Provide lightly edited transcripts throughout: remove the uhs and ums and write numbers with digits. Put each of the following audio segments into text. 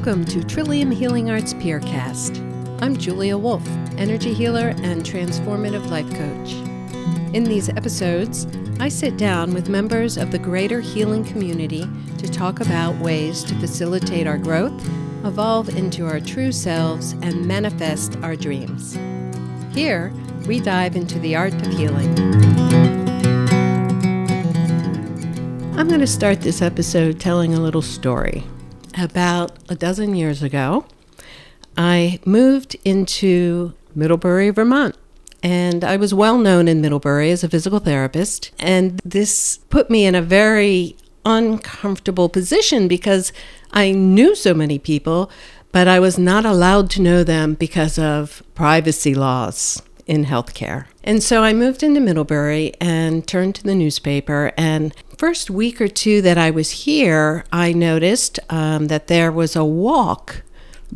Welcome to Trillium Healing Arts Peercast. I'm Julia Wolf, energy healer and transformative life coach. In these episodes, I sit down with members of the greater healing community to talk about ways to facilitate our growth, evolve into our true selves, and manifest our dreams. Here, we dive into the art of healing. I'm going to start this episode telling a little story. About a dozen years ago, I moved into Middlebury, Vermont, and I was well known in Middlebury as a physical therapist, and this put me in a very uncomfortable position because I knew so many people, but I was not allowed to know them because of privacy laws in healthcare. And so I moved into Middlebury and turned to the newspaper, and first week or two that I was here, I noticed that there was a walk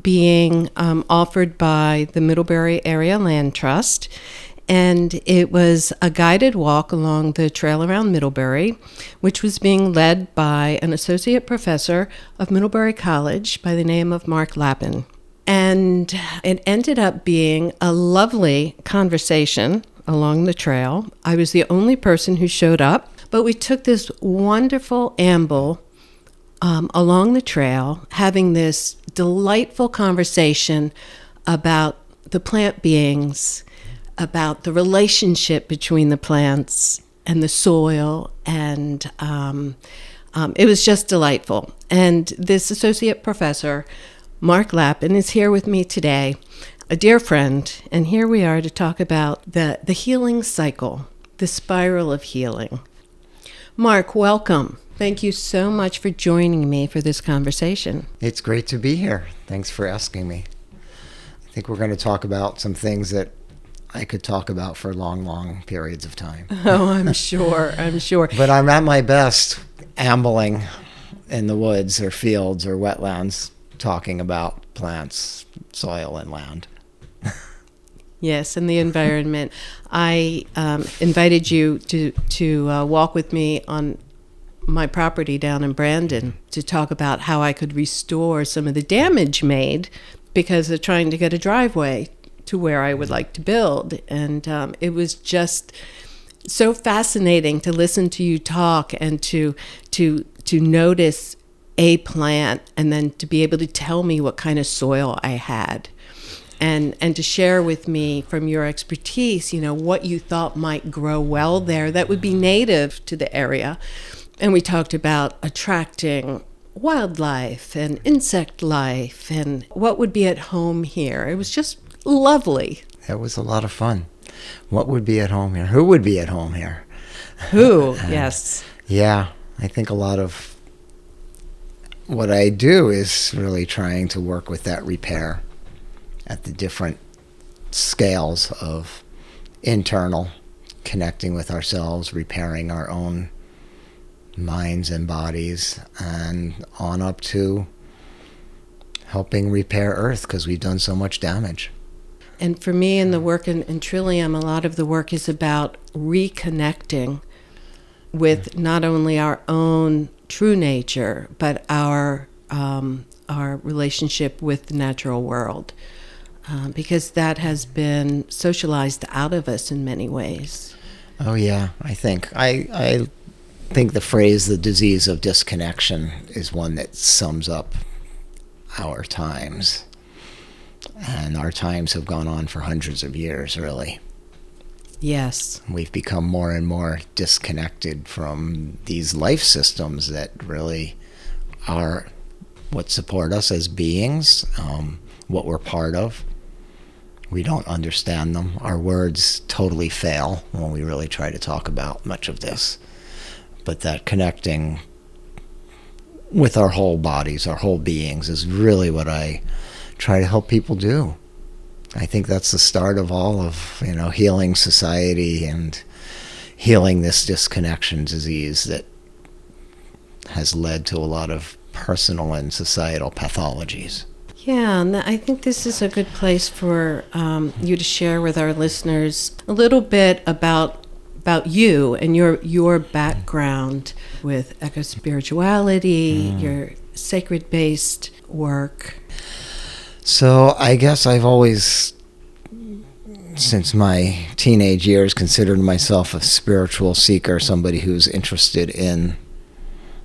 being offered by the Middlebury Area Land Trust, and it was a guided walk along the trail around Middlebury, which was being led by an associate professor of Middlebury College by the name of Marc Lapin. And it ended up being a lovely conversation along the trail. I was the only person who showed up, but we took this wonderful amble along the trail, having this delightful conversation about the plant beings, about the relationship between the plants and the soil, and it was just delightful. And this associate professor, Marc Lapin, is here with me today, a dear friend, and here we are to talk about the healing cycle, the spiral of healing. Marc, welcome. Thank you so much for joining me for this conversation. It's great to be here. Thanks for asking me. I think we're going to talk about some things that I could talk about for long periods of time. Oh, I'm sure. But I'm at my best ambling in the woods or fields or wetlands, talking about plants, soil, and land. Yes, and the environment. I invited you to walk with me on my property down in Brandon to talk about how I could restore some of the damage made because of trying to get a driveway to where I would like to build. And it was just so fascinating to listen to you talk and to notice a plant and then to be able to tell me what kind of soil I had. And to share with me from your expertise, what you thought might grow well there that would be native to the area. And we talked about attracting wildlife and insect life and what would be at home here. It was just lovely. That was a lot of fun. What would be at home here? Who would be at home here? Who? Yes. Yeah, I think a lot of what I do is really trying to work with that repair at the different scales of internal, connecting with ourselves, repairing our own minds and bodies, and on up to helping repair Earth because we've done so much damage. And for me in the work in Trillium, a lot of the work is about reconnecting with not only our own true nature, but our relationship with the natural world. Because that has been socialized out of us in many ways. Oh yeah, I think the phrase "the disease of disconnection" is one that sums up our times, and our times have gone on for hundreds of years, really. Yes, we've become more and more disconnected from these life systems that really are what support us as beings, what we're part of. We don't understand them. Our words totally fail when we really try to talk about much of this. But that connecting with our whole bodies, our whole beings, is really what I try to help people do. I think that's the start of all of, healing society and healing this disconnection disease that has led to a lot of personal and societal pathologies. Yeah, and I think this is a good place for you to share with our listeners a little bit about you and your background with ecospirituality, your sacred-based work? So I guess I've always, since my teenage years, considered myself a spiritual seeker, somebody who's interested in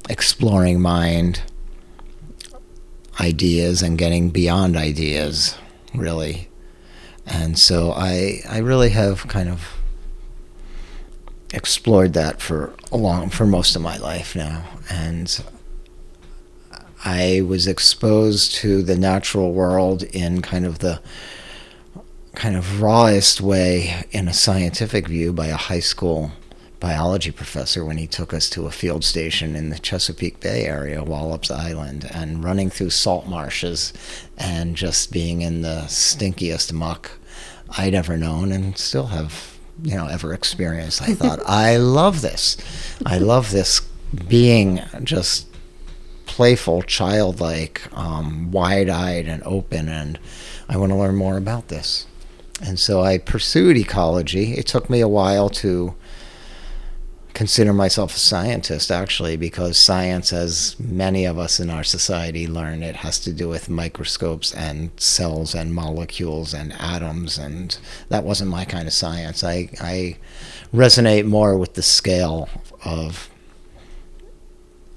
exploring mind, ideas, and getting beyond ideas, really. And so I really have kind of explored that for most of my life now. And I was exposed to the natural world in kind of the rawest way in a scientific view by a high school biology professor when he took us to a field station in the Chesapeake Bay area, Wallops Island, and running through salt marshes and just being in the stinkiest muck I'd ever known and still have, ever experienced. I thought, I love this. I love this being just playful, childlike, wide-eyed and open, and I want to learn more about this. And so I pursued ecology. It took me a while to consider myself a scientist, actually, because science, as many of us in our society learn, it has to do with microscopes and cells and molecules and atoms, and that wasn't my kind of science. I resonate more with the scale of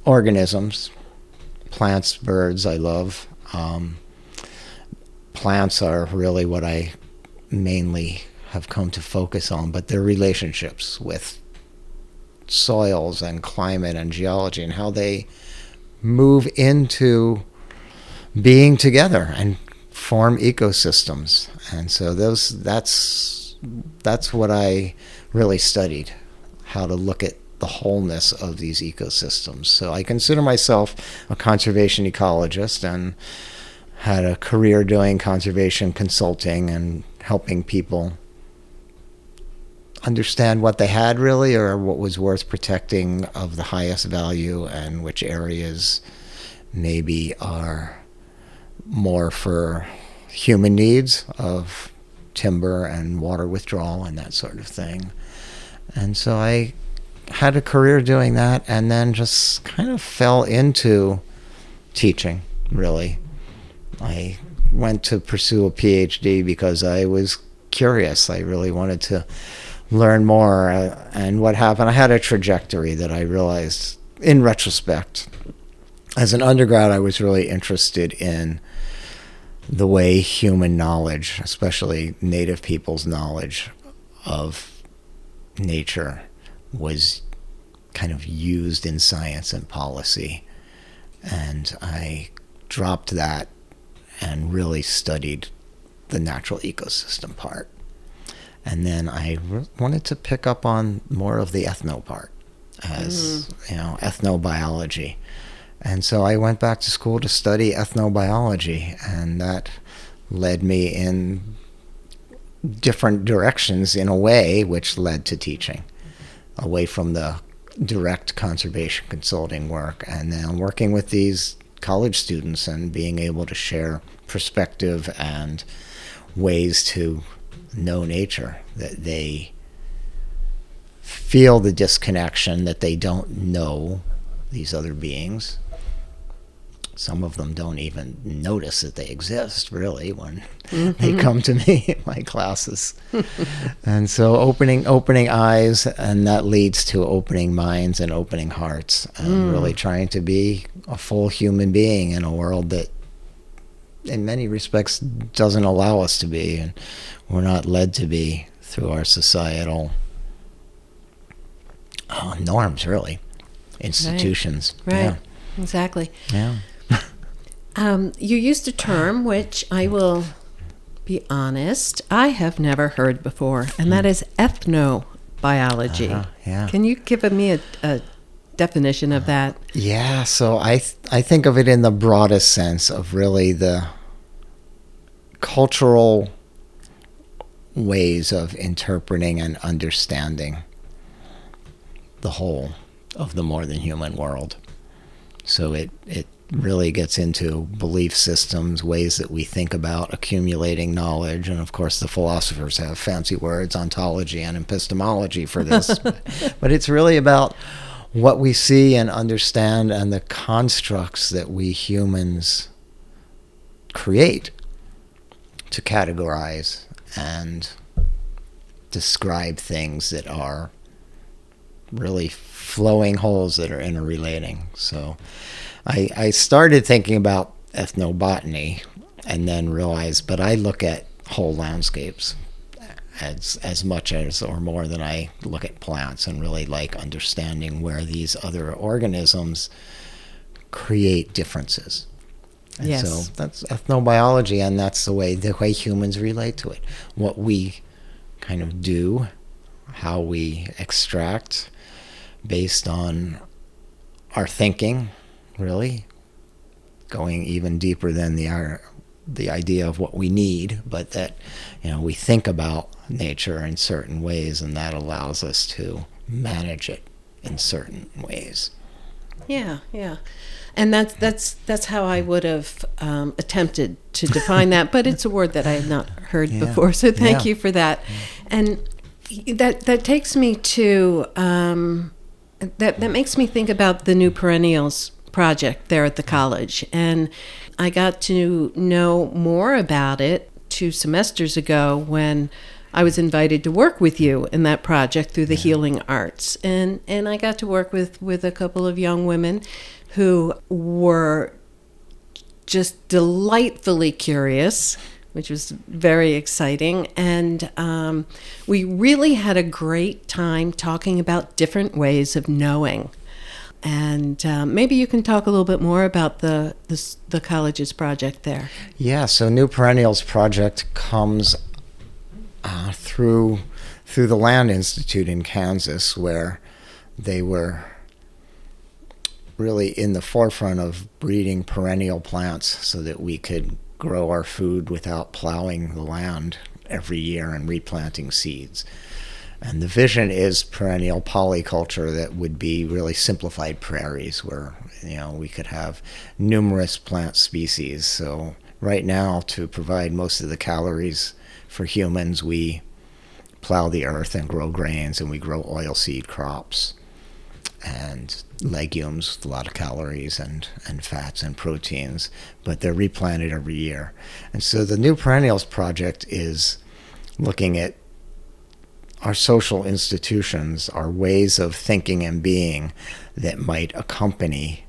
organisms, plants, birds, I love. Plants are really what I mainly have come to focus on, but their relationships with soils and climate and geology and how they move into being together and form ecosystems. And so that's what I really studied, how to look at the wholeness of these ecosystems. So I consider myself a conservation ecologist and had a career doing conservation consulting and helping people understand what they had really, or what was worth protecting of the highest value, and which areas maybe are more for human needs of timber and water withdrawal and that sort of thing. And so I had a career doing that, and then just kind of fell into teaching, really. I went to pursue a PhD because I was curious. I really wanted to learn more. And what happened, I had a trajectory that I realized in retrospect. As an undergrad, I was really interested in the way human knowledge, especially native people's knowledge of nature, was kind of used in science and policy. And I dropped that and really studied the natural ecosystem part. And then I wanted to pick up on more of the ethno part, as ethnobiology. And so I went back to school to study ethnobiology, and that led me in different directions in a way, which led to teaching, away from the direct conservation consulting work, and then working with these college students and being able to share perspective and ways to know nature, that they feel the disconnection, that they don't know these other beings. Some of them don't even notice that they exist, really, when they come to me in my classes. And so opening eyes, and that leads to opening minds and opening hearts, and really trying to be a full human being in a world that in many respects doesn't allow us to be, and we're not led to be through our societal norms, really, institutions. Right. Yeah. Exactly. Yeah. You used a term which, I will be honest, I have never heard before, and that is ethnobiology. Yeah. Can you give me a definition of that? Yeah, so I think of it in the broadest sense of really the cultural ways of interpreting and understanding the whole of the more than human world. So it really gets into belief systems, ways that we think about accumulating knowledge, and of course the philosophers have fancy words, ontology and epistemology for this. But it's really about what we see and understand and the constructs that we humans create to categorize and describe things that are really flowing wholes that are interrelating. So I started thinking about ethnobotany and then realized, but I look at whole landscapes as much as or more than I look at plants, and really like understanding where these other organisms create differences. And Yes. so that's ethnobiology, and that's the way humans relate to it. What we kind of do, how we extract based on our thinking, really going even deeper than the idea of what we need, but that, we think about nature in certain ways, and that allows us to manage it in certain ways. Yeah. And that's how I would have attempted to define that, but it's a word that I had not heard before. So thank you for that. And that takes me to that makes me think about the New Perennials project there at the college, and I got to know more about it 2 semesters ago when I was invited to work with you in that project through the healing arts. And I got to work with a couple of young women who were just delightfully curious, which was very exciting. And we really had a great time talking about different ways of knowing. And maybe you can talk a little bit more about the college's project there. Yeah, so New Perennials project comes through the Land Institute in Kansas, where they were really in the forefront of breeding perennial plants so that we could grow our food without plowing the land every year and replanting seeds. And the vision is perennial polyculture that would be really simplified prairies where, we could have numerous plant species. So right now, to provide most of the calories for humans, we plow the earth and grow grains, and we grow oilseed crops and legumes with a lot of calories and fats and proteins, but they're replanted every year. And so the New Perennials project is looking at our social institutions, our ways of thinking and being that might accompany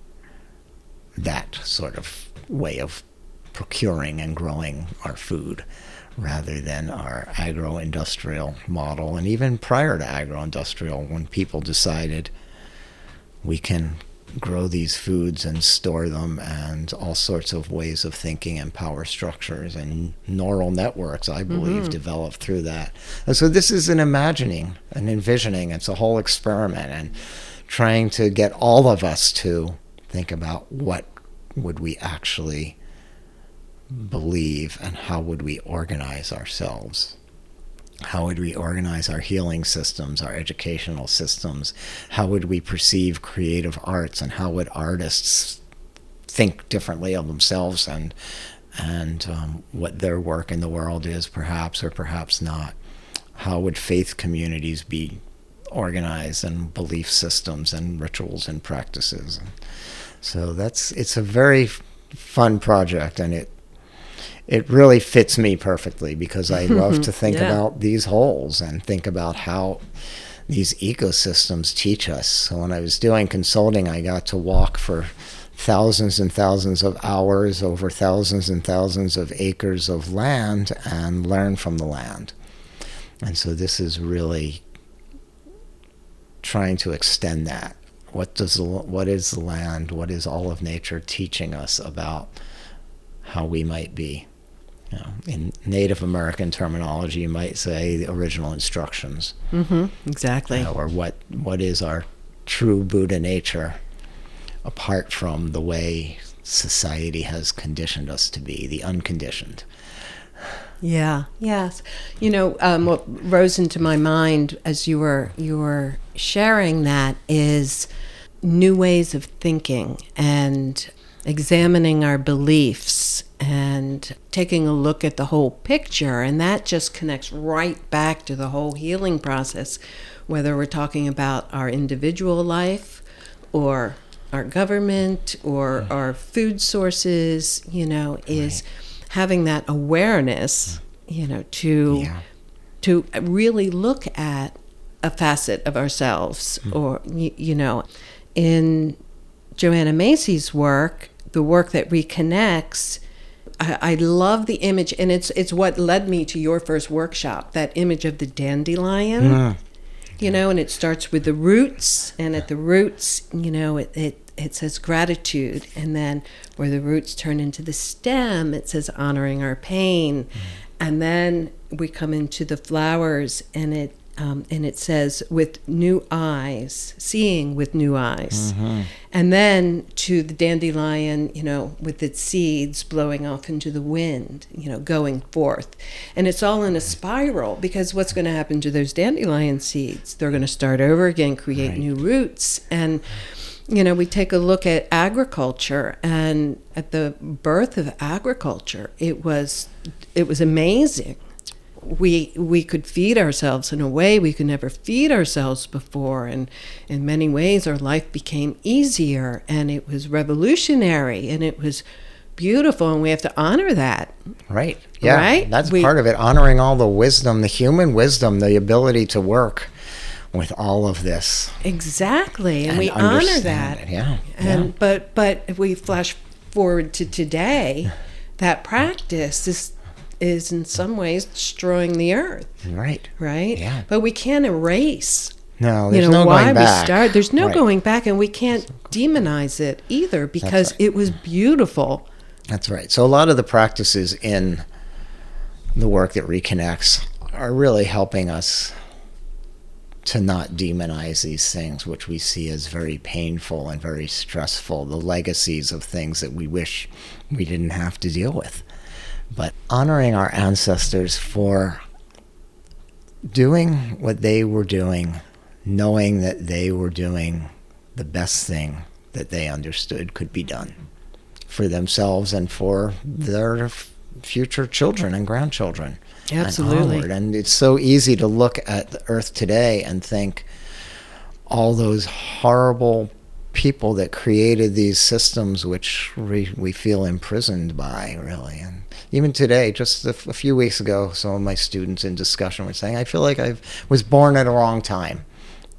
that sort of way of procuring and growing our food, rather than our agro-industrial model. And even prior to agro-industrial, when people decided we can grow these foods and store them, and all sorts of ways of thinking and power structures and neural networks, I believe, developed through that. And so this is an imagining, an envisioning. It's a whole experiment, and trying to get all of us to think about what would we actually believe, and how would we organize ourselves. How would we organize our healing systems, our educational systems? How would we perceive creative arts, and how would artists think differently of themselves and what their work in the world is, perhaps or perhaps not? How would faith communities be organized, and belief systems and rituals and practices? So it's a very fun project, and it really fits me perfectly, because I love to think about these wholes and think about how these ecosystems teach us. So when I was doing consulting, I got to walk for thousands and thousands of hours over thousands and thousands of acres of land and learn from the land. And so this is really trying to extend that. What is the land? What is all of nature teaching us about how we might be? In Native American terminology, you might say the original instructions. Exactly. Or what is our true Buddha nature, apart from the way society has conditioned us to be, the unconditioned. Yeah. Yes. What rose into my mind as you were sharing that is new ways of thinking and examining our beliefs and taking a look at the whole picture. And that just connects right back to the whole healing process, whether we're talking about our individual life or our government or our food sources, is having that awareness, to really look at a facet of ourselves. Or, in Joanna Macy's work, the work that reconnects, I love the image, and it's what led me to your first workshop, that image of the dandelion, and it starts with the roots, and at the roots, it says gratitude, and then where the roots turn into the stem, it says honoring our pain, and then we come into the flowers, and it says with new eyes, seeing with new eyes, and then to the dandelion, with its seeds blowing off into the wind, going forth, and it's all in a spiral, because what's going to happen to those dandelion seeds? They're going to start over again, create new roots, and we take a look at agriculture, and at the birth of agriculture, it was amazing. We could feed ourselves in a way we could never feed ourselves before, and in many ways our life became easier, and it was revolutionary, and it was beautiful, and we have to honor that. Right. Yeah. Right? That's part of it, honoring all the wisdom, the human wisdom, the ability to work with all of this. Exactly. And we honor that. It. Yeah. And but if we flash forward to today, that practice is in some ways destroying the earth. Right. Right? Yeah. But we can't erase. No, there's no going back. There's no going back, and we can't demonize it either, because it was beautiful. That's right. So a lot of the practices in the work that reconnects are really helping us to not demonize these things, which we see as very painful and very stressful, the legacies of things that we wish we didn't have to deal with. But honoring our ancestors for doing what they were doing, knowing that they were doing the best thing that they understood could be done for themselves and for their future children and grandchildren. Absolutely. And it's so easy to look at the earth today and think all those horrible people that created these systems which we feel imprisoned by, really. And even today, just a few weeks ago, some of my students in discussion were saying, I feel like I was born at a wrong time.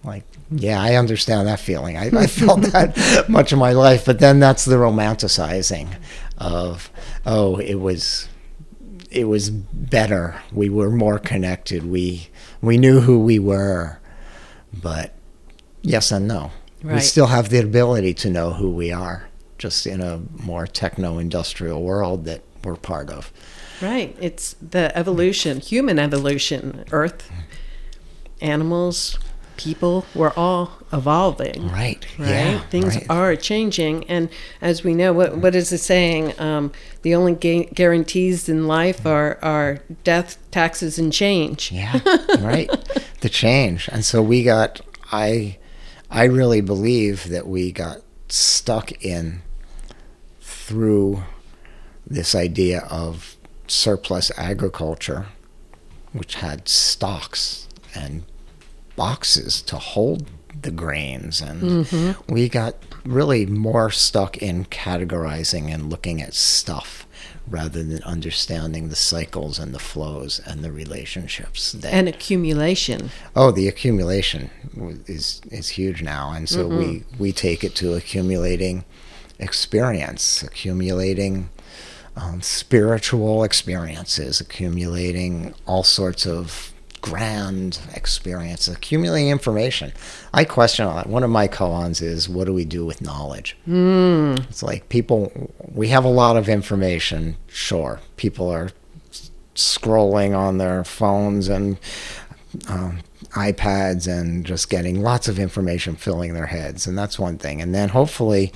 Like, yeah, I understand that feeling. I felt that much of my life. But then that's the romanticizing of, it was better. We were more connected. We knew who we were. But yes and no. Right. We still have the ability to know who we are, just in a more techno-industrial world that we're part of. Right. It's the evolution, human evolution, Earth, animals, people, we're all evolving. Right. Right. Yeah, Things are changing, and as we know, what is the saying? The only guarantees in life are death, taxes, and change. Yeah. Right. The change, and so we got. I really believe that we got stuck in through this idea of surplus agriculture, which had stocks and boxes to hold the grains, and we got really more stuck in categorizing and looking at stuff rather than understanding the cycles and the flows and the relationships and accumulation. The accumulation is huge now, and so we take it to accumulating experience, accumulating spiritual experiences, accumulating all sorts of grand experience, accumulating information. I question all that. One of my koans is, what do we do with knowledge? It's like we have a lot of information, sure. People are scrolling on their phones and iPads and just getting lots of information filling their heads, and that's one thing. And then hopefully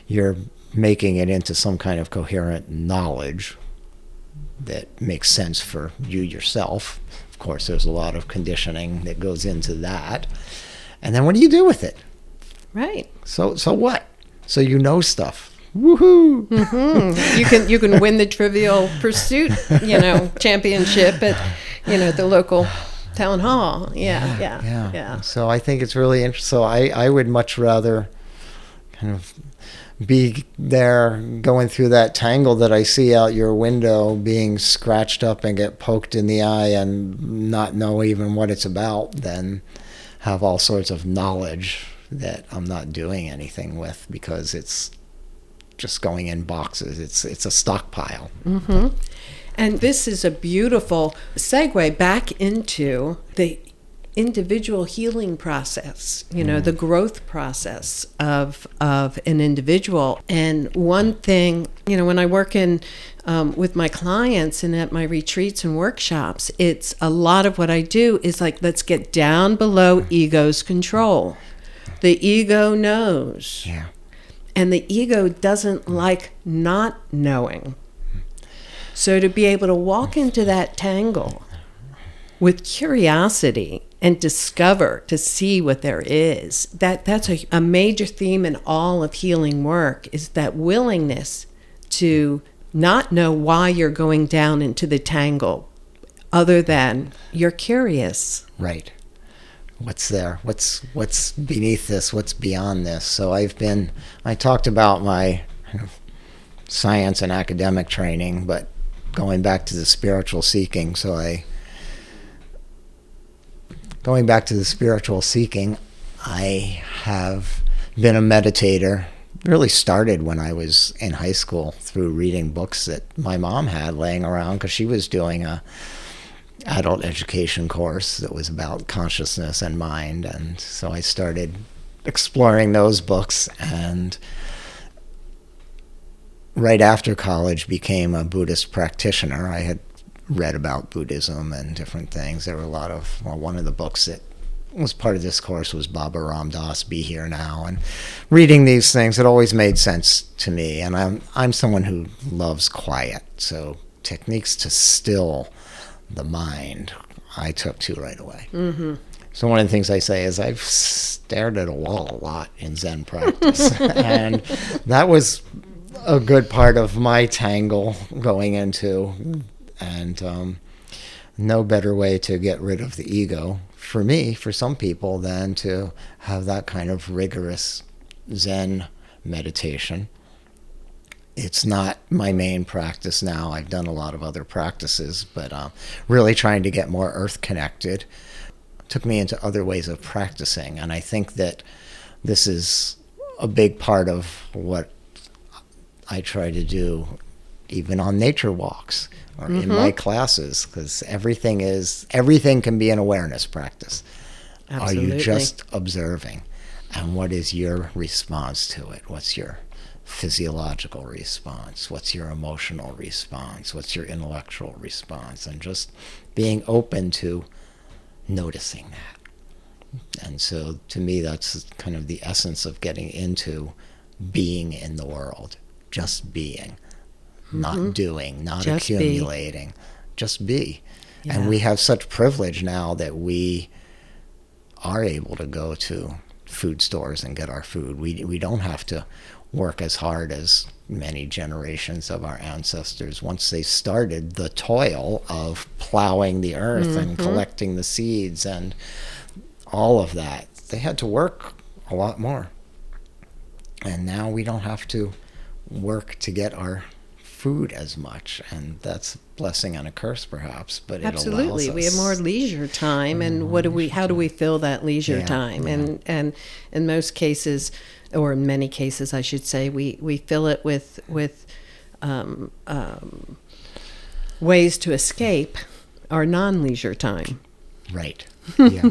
you're making it into some kind of coherent knowledge that makes sense for you yourself. Of course, there's a lot of conditioning that goes into that. And then what do you do with it? Right. So what? So you know stuff. Woohoo! You can win the Trivial Pursuit, championship at, the local town hall. Yeah. So I think it's really interesting. So I would much rather kind of be there going through that tangle that I see out your window, being scratched up and get poked in the eye and not know even what it's about, than have all sorts of knowledge that I'm not doing anything with because it's just going in boxes. It's a stockpile. Mm-hmm. And this is a beautiful segue back into the individual healing process, the growth process of an individual. And one thing, when I work in with my clients and at my retreats and workshops, it's a lot of what I do is like, let's get down below ego's control. The ego knows. Yeah. And the ego doesn't like not knowing. So to be able to walk into that tangle with curiosity and discover, to see what there is, that's a major theme in all of healing work, is that willingness to not know why you're going down into the tangle, other than you're curious. Right. What's there? What's beneath this? What's beyond this? So I talked about my science and academic training, but going back to the spiritual seeking. Going back to the spiritual seeking, I have been a meditator. Really started when I was in high school through reading books that my mom had laying around, because she was doing a adult education course that was about consciousness and mind. And so I started exploring those books, and right after college became a Buddhist practitioner. I had read about Buddhism and different things. There were one of the books that was part of this course was Baba Ram Dass, Be Here Now. And reading these things, it always made sense to me. And I'm someone who loves quiet. So techniques to still the mind, I took to right away. Mm-hmm. So one of the things I say is I've stared at a wall a lot in Zen practice. And that was a good part of my tangle going into. And no better way to get rid of the ego, for me, for some people, than to have that kind of rigorous Zen meditation. It's not my main practice now. I've done a lot of other practices, but really trying to get more earth connected took me into other ways of practicing. And I think that this is a big part of what I try to do, even on nature walks or in my classes, because everything can be an awareness practice. Absolutely. Are you just observing? And what is your response to it? What's your physiological response? What's your emotional response? What's your intellectual response? And just being open to noticing that. And so to me, that's kind of the essence of getting into being in the world. Just being. Not doing, not just accumulating, just be. Yeah. And we have such privilege now that we are able to go to food stores and get our food. We don't have to work as hard as many generations of our ancestors. Once they started the toil of plowing the earth and collecting the seeds and all of that, they had to work a lot more. And now we don't have to work to get our food as much, and that's a blessing and a curse perhaps, but absolutely, it allows us. We have more leisure time, and how do we fill that leisure time? Yeah. And in most cases, or in many cases I should say, we fill it with ways to escape our non-leisure time. Right. Yeah.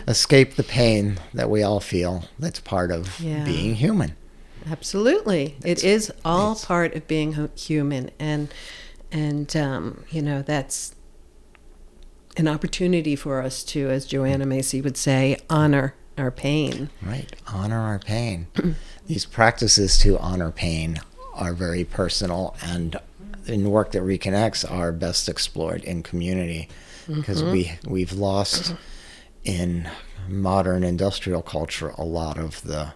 Escape the pain that we all feel. That's part of being human. Absolutely. It is all part of being human. And that's an opportunity for us to, as Joanna Macy would say, honor our pain. Right. Honor our pain. These practices to honor pain are very personal, and in work that reconnects are best explored in community, because we've lost in modern industrial culture a lot of the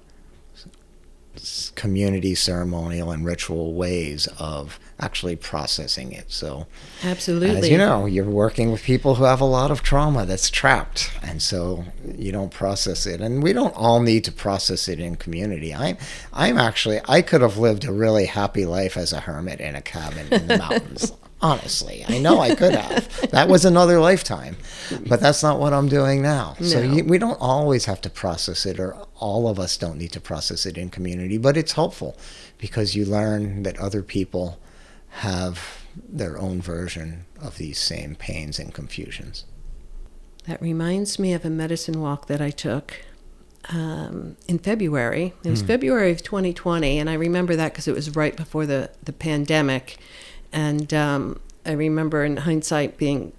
community ceremonial and ritual ways of actually processing it. So Absolutely. as you know, you're working with people who have a lot of trauma that's trapped, and so you don't process it. And we don't all need to process it in community. I could have lived a really happy life as a hermit in a cabin in the mountains. Honestly, I know I could have. That was another lifetime, but that's not what I'm doing now. No. So we don't always have to process it, or all of us don't need to process it in community, but it's helpful because you learn that other people have their own version of these same pains and confusions. That reminds me of a medicine walk that I took in February. It was February of 2020, and I remember that because it was right before the pandemic. And I remember in hindsight being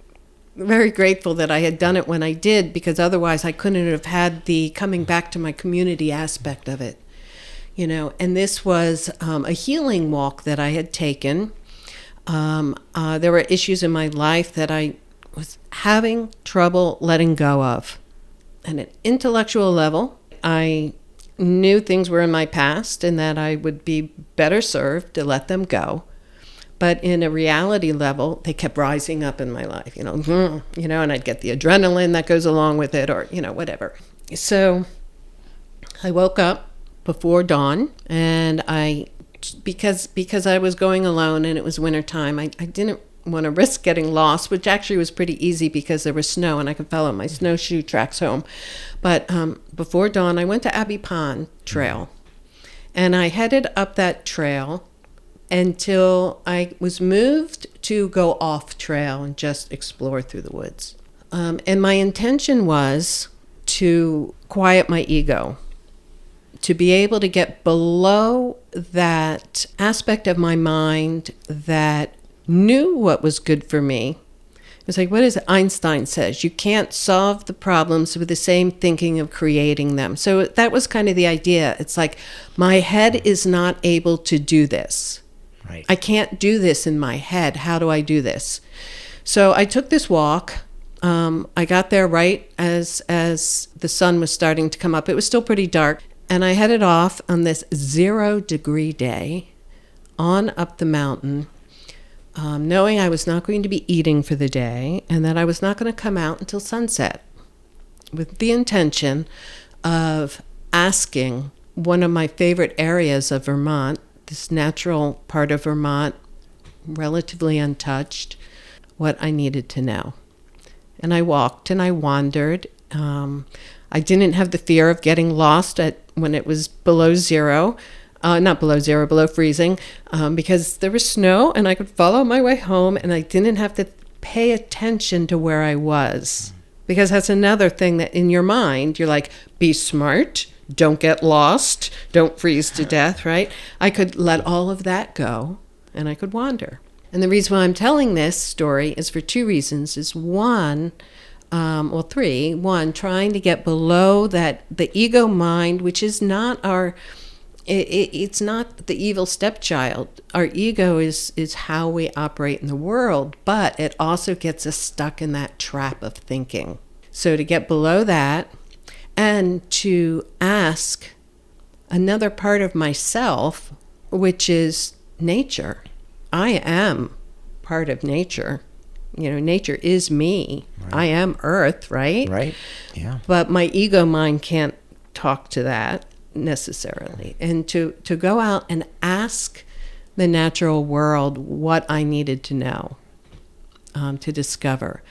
very grateful that I had done it when I did, because otherwise I couldn't have had the coming back to my community aspect of it. And this was a healing walk that I had taken. There were issues in my life that I was having trouble letting go of. At an intellectual level, I knew things were in my past and that I would be better served to let them go. But in a reality level, they kept rising up in my life, and I'd get the adrenaline that goes along with it, or, whatever. So I woke up before dawn, and because I was going alone and it was wintertime, I didn't want to risk getting lost, which actually was pretty easy because there was snow and I could follow my snowshoe tracks home. But before dawn, I went to Abbey Pond Trail, and I headed up that trail until I was moved to go off trail and just explore through the woods. And my intention was to quiet my ego, to be able to get below that aspect of my mind that knew what was good for me. It's like, what is it? Einstein says, you can't solve the problems with the same thinking of creating them. So that was kind of the idea. It's like, my head is not able to do this. Right. I can't do this in my head. How do I do this? So I took this walk. I got there right as the sun was starting to come up. It was still pretty dark. And I headed off on this 0-degree day on up the mountain, knowing I was not going to be eating for the day and that I was not going to come out until sunset, with the intention of asking one of my favorite areas of Vermont, this natural part of Vermont, relatively untouched, what I needed to know. And I walked and I wandered. I didn't have the fear of getting lost when it was below zero. Not below zero, below freezing, because there was snow and I could follow my way home and I didn't have to pay attention to where I was. Because that's another thing that in your mind, you're like, be smart, don't get lost, don't freeze to death, right? I could let all of that go and I could wander. And the reason why I'm telling this story is for two reasons. Is three. One, trying to get below that, the ego mind, which is not it's not the evil stepchild. Our ego is how we operate in the world, but it also gets us stuck in that trap of thinking. So to get below that and to ask another part of myself, which is nature. I am part of nature. Nature is me. Right. I am earth, right? Right, yeah. But my ego mind can't talk to that necessarily. And to go out and ask the natural world what I needed to know, to discover.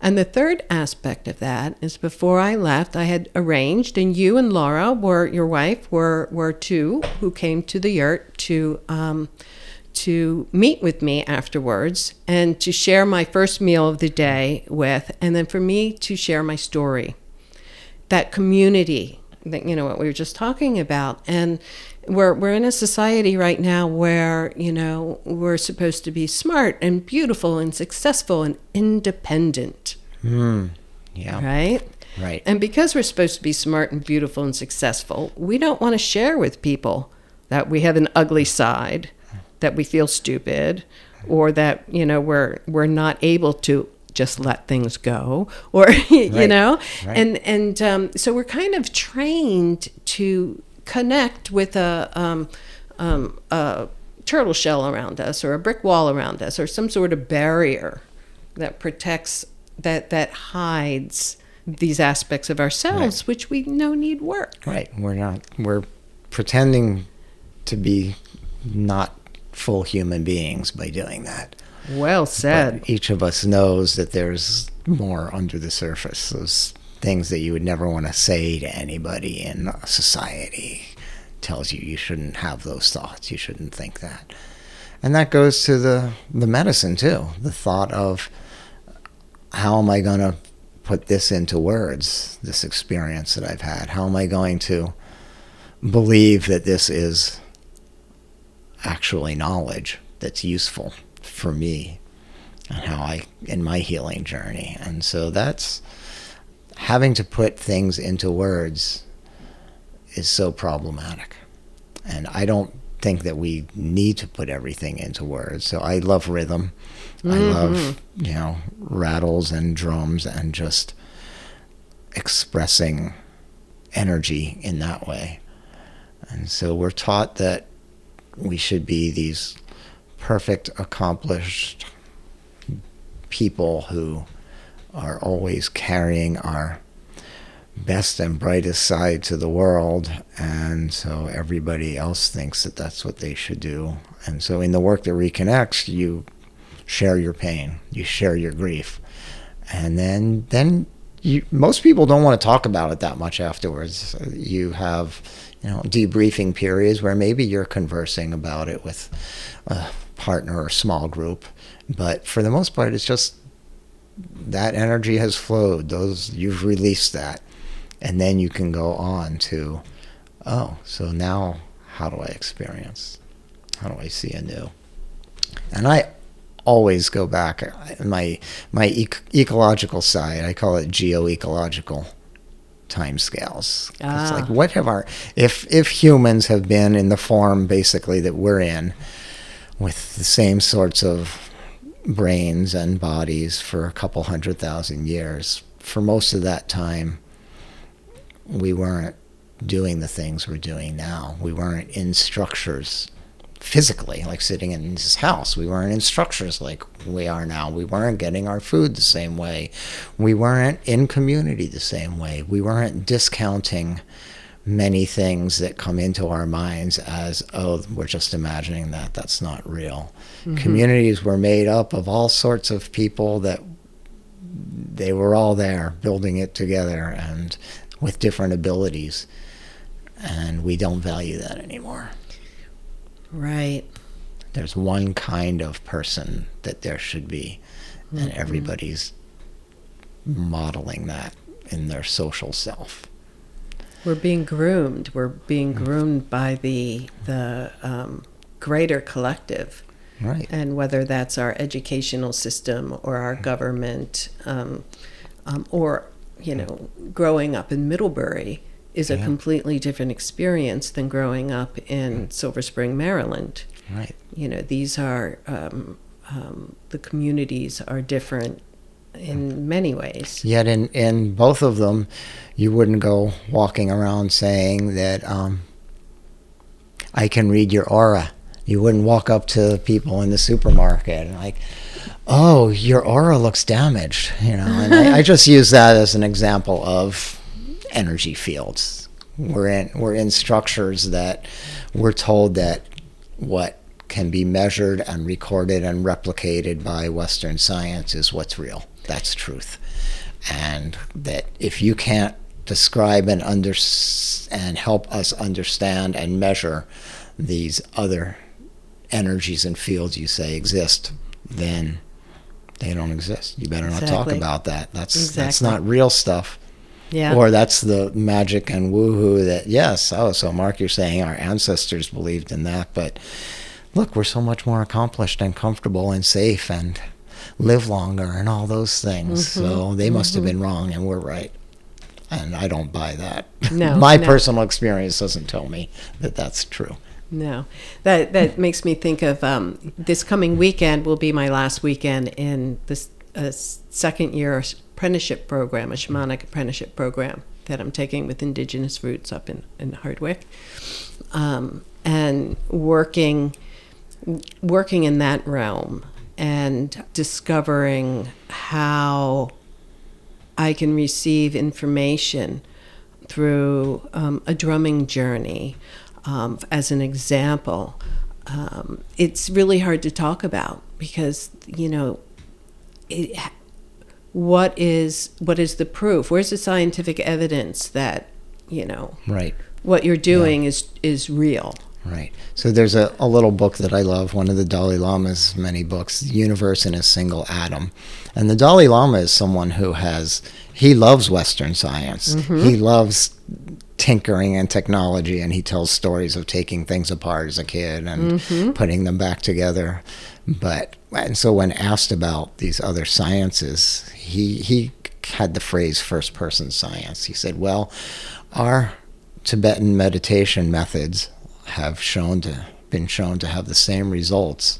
And the third aspect of that is, before I left, I had arranged, and you and Laura, your wife, were two who came to the yurt to meet with me afterwards and to share my first meal of the day with, and then for me to share my story. That community, that, what we were just talking about. And we're in a society right now where, we're supposed to be smart and beautiful and successful and independent. Yeah. Right? Right. And because we're supposed to be smart and beautiful and successful, we don't want to share with people that we have an ugly side, that we feel stupid, or that, we're not able to just let things go, or, Right. And so we're kind of trained to connect with a turtle shell around us, or a brick wall around us, or some sort of barrier that protects, that hides these aspects of ourselves, which we know need work. Right. We're pretending to be not full human beings by doing that. Well said. But each of us knows that there's more under the surface. Those things that you would never want to say to anybody in society tells you shouldn't have those thoughts. You shouldn't think that. And that goes to the medicine too. The thought of, how am I going to put this into words, this experience that I've had? How am I going to believe that this is actually knowledge that's useful for me and in my healing journey? And so that's having to put things into words is so problematic. And I don't think that we need to put everything into words. So I love rhythm. I love, rattles and drums and just expressing energy in that way. And so we're taught that we should be these perfect, accomplished people who are always carrying our best and brightest side to the world, and so everybody else thinks that that's what they should do. And so in the work that reconnects, you share your pain, you share your grief, and then most people don't want to talk about it that much afterwards. You have debriefing periods where maybe you're conversing about it with a partner or small group, but for the most part it's just that energy has flowed, you've released that. And then you can go on to, so now how do I experience? How do I see anew? And I always go back, my ecological side, I call it geo-ecological timescales. It's like, what have if humans have been in the form basically that we're in, with the same sorts of brains and bodies for a couple 100,000 years, for most of that time, we weren't doing the things we're doing now. We weren't in structures physically, like sitting in this house. We weren't in structures like we are now. We weren't getting our food the same way. We weren't in community the same way. We weren't discounting many things that come into our minds as, we're just imagining that. That's not real. Mm-hmm. Communities were made up of all sorts of people that they were all there building it together and with different abilities, and we don't value that anymore. Right. There's one kind of person that there should be, and everybody's modeling that in their social self. We're being groomed. We're being groomed by the greater collective. Right. And whether that's our educational system or our government, or growing up in Middlebury is a completely different experience than growing up in Silver Spring, Maryland. Right. These are the communities are different in many ways. Yet in both of them, you wouldn't go walking around saying that I can read your aura. You wouldn't walk up to people in the supermarket and like, oh, your aura looks damaged, And I just use that as an example of energy fields. We're in structures that we're told that what can be measured and recorded and replicated by Western science is what's real. That's truth. And that if you can't describe and help us understand and measure these other energies and fields you say exist, then they don't exist. You better not talk about that. That's not real stuff. Yeah. Or that's the magic and woohoo that, yes, so Marc, you're saying our ancestors believed in that, but look, we're so much more accomplished and comfortable and safe and live longer and all those things. So they must have been wrong and we're right. And I don't buy that. No. My personal experience doesn't tell me that that's true. No. That makes me think of this coming weekend will be my last weekend in this second year apprenticeship program, a shamanic apprenticeship program that I'm taking with Indigenous roots up in Hardwick, and working working in that realm and discovering how I can receive information through a drumming journey, as an example, it's really hard to talk about because, what is the proof? Where's the scientific evidence that, Right. what you're doing is real? Right. So there's a little book that I love, one of the Dalai Lama's many books, The Universe in a Single Atom. And the Dalai Lama is someone who he loves Western science. Mm-hmm. He loves tinkering and technology, and he tells stories of taking things apart as a kid and mm-hmm. putting them back together. And so when asked about these other sciences, he had the phrase first person science. He said, well, our Tibetan meditation methods have been shown to have the same results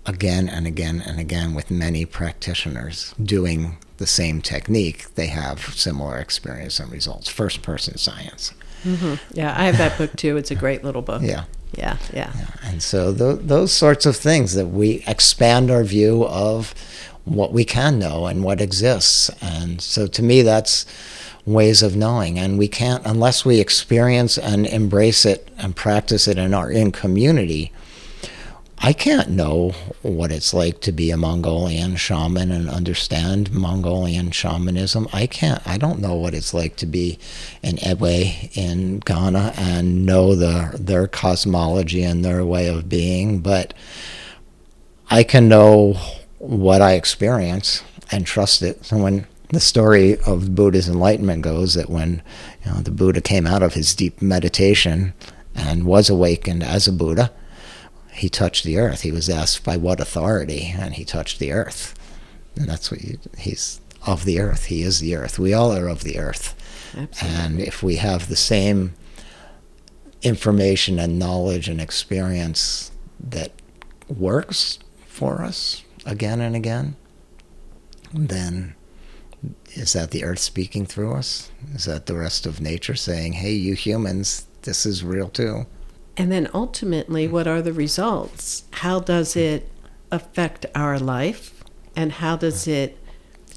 again and again and again with many practitioners doing the same technique. They have similar experience and results. First person science. Mm-hmm. Yeah, I have that book too. It's a great little book. Yeah. And so those sorts of things that we expand our view of what we can know and what exists. And so to me, that's ways of knowing, and we can't unless we experience and embrace it and practice it in community. I can't know what it's like to be a Mongolian shaman and understand Mongolian shamanism. I don't know what it's like to be an Ewe in Ghana and know their cosmology and their way of being, but I can know what I experience and trust it. So when the story of Buddha's enlightenment goes that when the Buddha came out of his deep meditation and was awakened as a Buddha, he touched the earth. He was asked by what authority, and he touched the earth. And that's what he's of the earth. He is the earth. We all are of the earth. Absolutely. And if we have the same information and knowledge and experience that works for us again and again, then is that the earth speaking through us? Is that the rest of nature saying, hey, you humans, this is real too? And then ultimately, what are the results? How does it affect our life? And how does it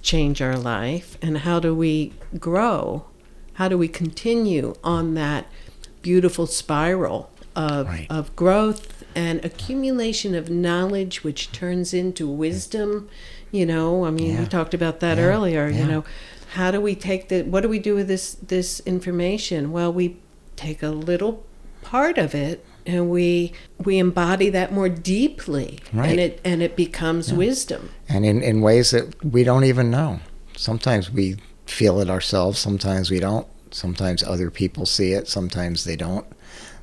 change our life? And how do we grow? How do we continue on that beautiful spiral of growth and accumulation of knowledge, which turns into wisdom? We talked about that earlier. Yeah. How do we take what do we do with this information? Well, we take a little part of it and we embody that more deeply, right. and it becomes wisdom. And in ways that we don't even know. Sometimes we feel it ourselves, sometimes we don't. Sometimes other people see it, sometimes they don't.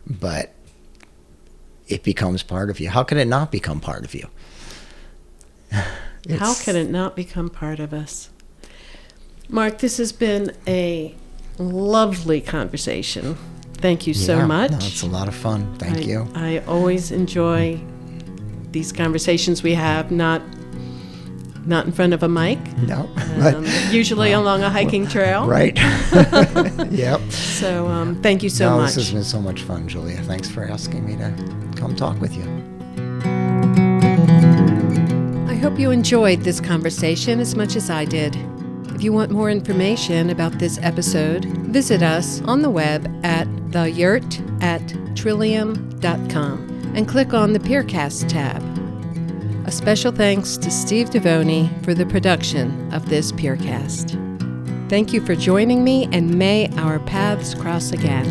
But it becomes part of you. How can it not become part of you? How can it not become part of us? Marc, this has been a lovely conversation. Thank you so much. No, it's a lot of fun. Thank you. I always enjoy these conversations we have, not in front of a mic. No. Usually along a hiking trail. Right. Yep. So thank you so much. This has been so much fun, Julia. Thanks for asking me to come talk with you. I hope you enjoyed this conversation as much as I did. If you want more information about this episode, visit us on the web at theyurt@trillium.com and click on the Peercast tab. A special thanks to Steve Devoni for the production of this Peercast. Thank you for joining me, and may our paths cross again.